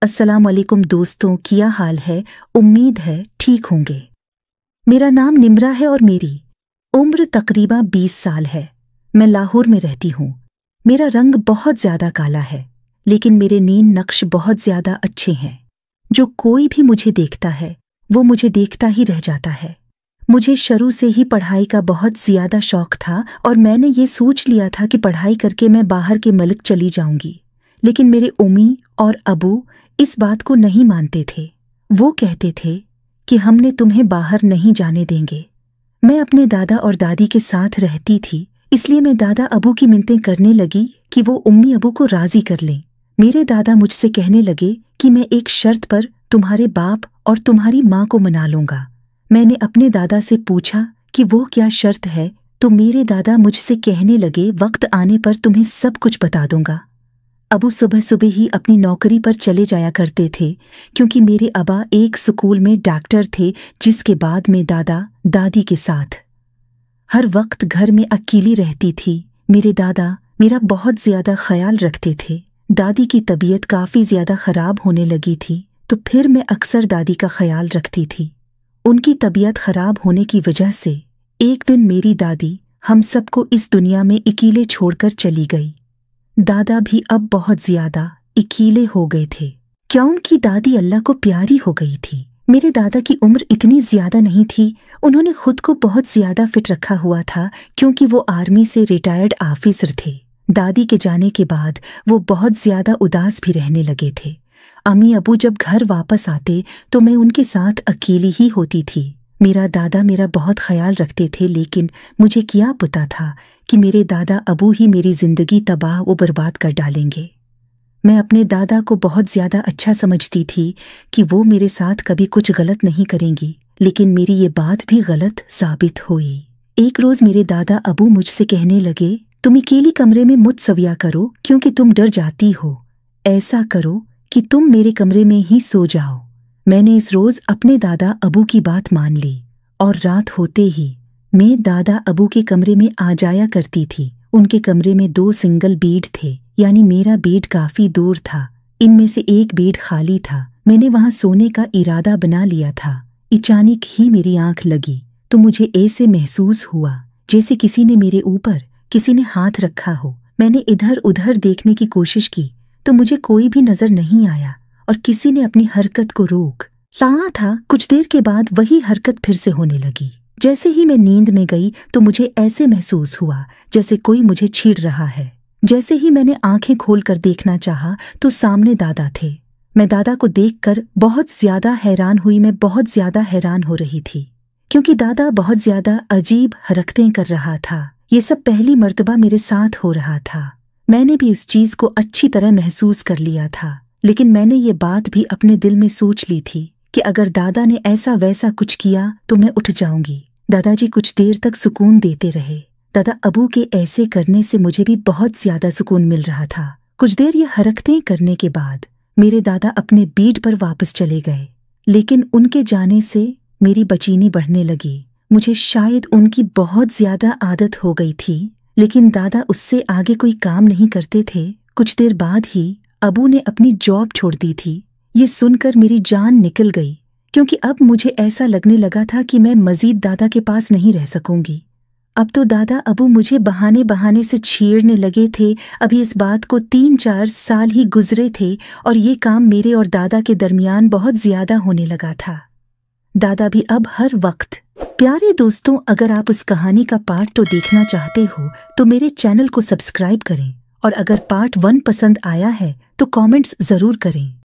अस्सलाम वालेकुम दोस्तों, क्या हाल है। उम्मीद है ठीक होंगे। मेरा नाम निम्रा है और मेरी उम्र तकरीबन 20 साल है। मैं लाहौर में रहती हूँ। मेरा रंग बहुत ज़्यादा काला है, लेकिन मेरे नींद नक्श बहुत ज़्यादा अच्छे हैं। जो कोई भी मुझे देखता है वो मुझे देखता ही रह जाता है। मुझे शुरू से ही पढ़ाई का बहुत ज़्यादा शौक था और मैंने ये सोच लिया था कि पढ़ाई करके मैं बाहर के मुल्क चली जाऊंगी। लेकिन मेरे उम्मी और अबू इस बात को नहीं मानते थे। वो कहते थे कि हमने तुम्हें बाहर नहीं जाने देंगे। मैं अपने दादा और दादी के साथ रहती थी, इसलिए मैं दादा अबू की मिन्नतें करने लगी कि वो उम्मी अबू को राज़ी कर लें। मेरे दादा मुझसे कहने लगे कि मैं एक शर्त पर तुम्हारे बाप और तुम्हारी माँ को मना लूँगा। मैंने अपने दादा से पूछा कि वो क्या शर्त है, तो मेरे दादा मुझसे कहने लगे वक्त आने पर तुम्हें सब कुछ बता दूंगा। अबू सुबह सुबह ही अपनी नौकरी पर चले जाया करते थे, क्योंकि मेरे अबा एक स्कूल में डॉक्टर थे। जिसके बाद में दादा दादी के साथ हर वक्त घर में अकेली रहती थी। मेरे दादा मेरा बहुत ज़्यादा ख्याल रखते थे। दादी की तबीयत काफ़ी ज़्यादा ख़राब होने लगी थी, तो फिर मैं अक्सर दादी का ख्याल रखती थी। उनकी तबीयत ख़राब होने की वजह से एक दिन मेरी दादी हम सबको इस दुनिया में अकेले छोड़कर चली गई। दादा भी अब बहुत ज़्यादा अकेले हो गए थे, क्या उनकी दादी अल्लाह को प्यारी हो गई थी। मेरे दादा की उम्र इतनी ज़्यादा नहीं थी। उन्होंने खुद को बहुत ज़्यादा फिट रखा हुआ था, क्योंकि वो आर्मी से रिटायर्ड ऑफिसर थे। दादी के जाने के बाद वो बहुत ज़्यादा उदास भी रहने लगे थे। अम्मी अबू जब घर वापस आते तो मैं उनके साथ अकेली ही होती थी। मेरा दादा मेरा बहुत ख्याल रखते थे, लेकिन मुझे क्या पता था कि मेरे दादा अबू ही मेरी ज़िंदगी तबाह व बर्बाद कर डालेंगे। मैं अपने दादा को बहुत ज़्यादा अच्छा समझती थी कि वो मेरे साथ कभी कुछ गलत नहीं करेंगी, लेकिन मेरी ये बात भी गलत साबित हुई। एक रोज़ मेरे दादा अबू मुझसे कहने लगे, तुम अकेली कमरे में मत सविया करो, क्योंकि तुम डर जाती हो। ऐसा करो कि तुम मेरे कमरे में ही सो जाओ। मैंने इस रोज़ अपने दादा अबू की बात मान ली और रात होते ही मैं दादा अबू के कमरे में आ जाया करती थी। उनके कमरे में 2 सिंगल बेड थे, यानी मेरा बेड काफ़ी दूर था। इनमें से एक बेड खाली था। मैंने वहाँ सोने का इरादा बना लिया था। अचानक ही मेरी आंख लगी तो मुझे ऐसे महसूस हुआ जैसे किसी ने मेरे ऊपर किसी ने हाथ रखा हो। मैंने इधर उधर देखने की कोशिश की तो मुझे कोई भी नज़र नहीं आया और किसी ने अपनी हरकत को रोक लाया था। कुछ देर के बाद वही हरकत फिर से होने लगी। जैसे ही मैं नींद में गई तो मुझे ऐसे महसूस हुआ जैसे कोई मुझे छेड़ रहा है। जैसे ही मैंने आंखें खोलकर देखना चाहा तो सामने दादा थे। मैं दादा को देखकर बहुत ज़्यादा हैरान हुई। मैं बहुत ज़्यादा हैरान हो रही थी, क्योंकि दादा बहुत ज़्यादा अजीब हरकतें कर रहा था। ये सब पहली मर्तबा मेरे साथ हो रहा था। मैंने भी इस चीज़ को अच्छी तरह महसूस कर लिया था, लेकिन मैंने ये बात भी अपने दिल में सोच ली थी कि अगर दादा ने ऐसा वैसा कुछ किया तो मैं उठ जाऊंगी। दादाजी कुछ देर तक सुकून देते रहे। दादा अबू के ऐसे करने से मुझे भी बहुत ज़्यादा सुकून मिल रहा था। कुछ देर ये हरकतें करने के बाद मेरे दादा अपने बेड पर वापस चले गए, लेकिन उनके जाने से मेरी बेचैनी बढ़ने लगी। मुझे शायद उनकी बहुत ज़्यादा आदत हो गई थी, लेकिन दादा उससे आगे कोई काम नहीं करते थे। कुछ देर बाद ही अबू ने अपनी जॉब छोड़ दी थी। ये सुनकर मेरी जान निकल गई, क्योंकि अब मुझे ऐसा लगने लगा था कि मैं मज़ीद दादा के पास नहीं रह सकूंगी। अब तो दादा अबू मुझे बहाने बहाने से छेड़ने लगे थे। अभी इस बात को 3-4 साल ही गुजरे थे और ये काम मेरे और दादा के दरमियान बहुत ज़्यादा होने लगा था। दादा भी अब हर वक्त। प्यारे दोस्तों, अगर आप उस कहानी का पार्ट 2 देखना चाहते हो तो मेरे चैनल को सब्सक्राइब करें, और अगर पार्ट 1 पसंद आया है तो कमेंट्स ज़रूर करें।